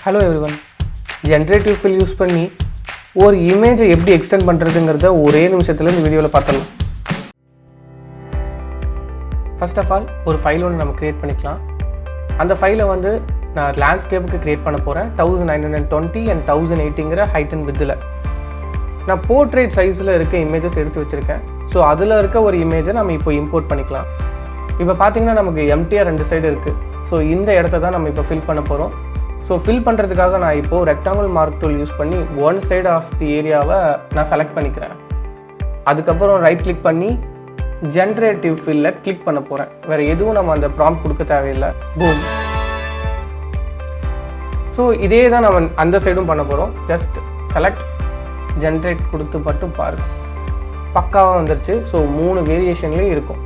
Hello everyone. Generative fill use பண்ணி ஒரு இமேஜை எப்படி எக்ஸ்டெண்ட் பண்ணுறதுங்கிறத ஒரே நிமிஷத்தில் இந்த வீடியோவில் பார்த்துடலாம். ஃபர்ஸ்ட் ஆஃப் ஆல் ஒரு ஃபைல் ஒன்று நம்ம க்ரியேட் பண்ணிக்கலாம். அந்த ஃபைலை நான் லேண்ட்ஸ்கேப்புக்கு க்ரியேட் பண்ண போகிறேன். 1920 and 1080 ஹைட் அண்ட் வித்தில். நான் போர்ட்ரேட் சைஸில் இருக்க இமேஜஸ் எடுத்து வச்சுருக்கேன். ஸோ அதில் இருக்க ஒரு இமேஜை நம்ம இப்போ இம்போர்ட் பண்ணிக்கலாம். இப்போ பார்த்தீங்கன்னா நமக்கு எம்டிஆர் 2 சைடு இருக்குது. ஸோ இந்த இடத்த தான் நம்ம இப்போ ஃபில் பண்ண போகிறோம். ஸோ ஃபில் பண்ணுறதுக்காக நான் இப்போது ரெக்டாங்கிள் மார்க் டூல் யூஸ் பண்ணி ஒன் சைடு ஆஃப் தி ஏரியாவை நான் செலக்ட் பண்ணிக்கிறேன். அதுக்கப்புறம் ரைட் கிளிக் பண்ணி ஜென்ரேட்டிவ் ஃபில்ல கிளிக் பண்ண போகிறேன். வேறு எதுவும் நம்ம அந்த ப்ராம்ப்ட் கொடுக்க தேவையில்லை. பூம். ஸோ இதே தான் நம்ம அந்த சைடும் பண்ண போகிறோம். ஜஸ்ட் செலக்ட் ஜென்ரேட் கொடுத்து மட்டும் பாருங்கள், பக்காவாக வந்துருச்சு. ஸோ 3 வேரியேஷன்லேயும் இருக்கும்.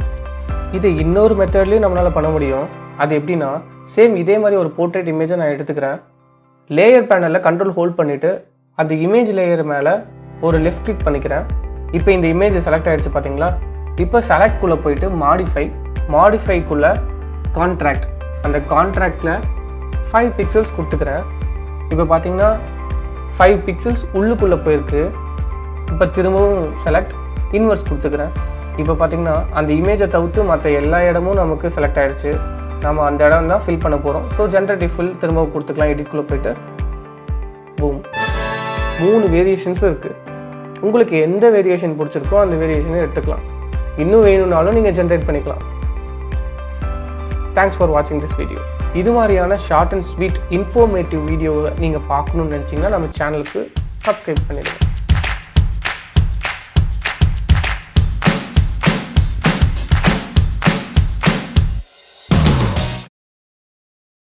இது இன்னொரு மெத்தட்லேயும் நம்மளால் பண்ண முடியும். அது எப்படின்னா, சேம் இதே மாதிரி ஒரு போர்ட்ரேட் இமேஜை நான் எடுத்துக்கிறேன். லேயர் பேனலில் கண்ட்ரோல் ஹோல்ட் பண்ணிவிட்டு அந்த இமேஜ் லேயர் மேலே ஒரு லெஃப்ட் கிளிக் பண்ணிக்கிறேன். இப்போ இந்த இமேஜ் செலக்ட் ஆகிடுச்சு பார்த்தீங்களா. இப்போ செலக்ட்குள்ளே போயிட்டு மாடிஃபைக்குள்ளே கான்ட்ராக்ட், அந்த கான்ட்ராக்டில் 5 பிக்சல்ஸ் கொடுத்துக்கிறேன். இப்போ பார்த்தீங்கன்னா 5 பிக்சல்ஸ் உள்ளுக்குள்ளே போயிருக்கு. இப்போ திரும்பவும் செலக்ட் இன்வெர்ஸ் கொடுத்துக்கிறேன். இப்போ பார்த்தீங்கன்னா அந்த இமேஜை தவிர்த்து மற்ற எல்லா இடமும் நமக்கு செலக்ட் ஆகிடுச்சு. நம்ம அந்த இடம் தான் ஃபில் பண்ண போகிறோம். ஸோ ஜென்ரேட்டிவ் ஃபில் திரும்ப கொடுத்துக்கலாம். எடிட்குள்ளே போய்ட்டு பூம். 3 வேரியேஷன்ஸும் இருக்குது. உங்களுக்கு எந்த வேரியேஷன் பிடிச்சிருக்கோ அந்த வேரியேஷனை எடுத்துக்கலாம். இன்னும் வேணும்னாலும் நீங்கள் ஜென்ரேட் பண்ணிக்கலாம். தேங்க்ஸ் ஃபார் வாட்சிங் திஸ் வீடியோ. இது மாதிரியான ஷார்ட் அண்ட் ஸ்வீட் இன்ஃபர்மேட்டிவ் வீடியோவை நீங்கள் பார்க்கணுன்னு நினச்சிங்கன்னா நம்ம சேனலுக்கு சப்ஸ்கிரைப் பண்ணிடுங்க.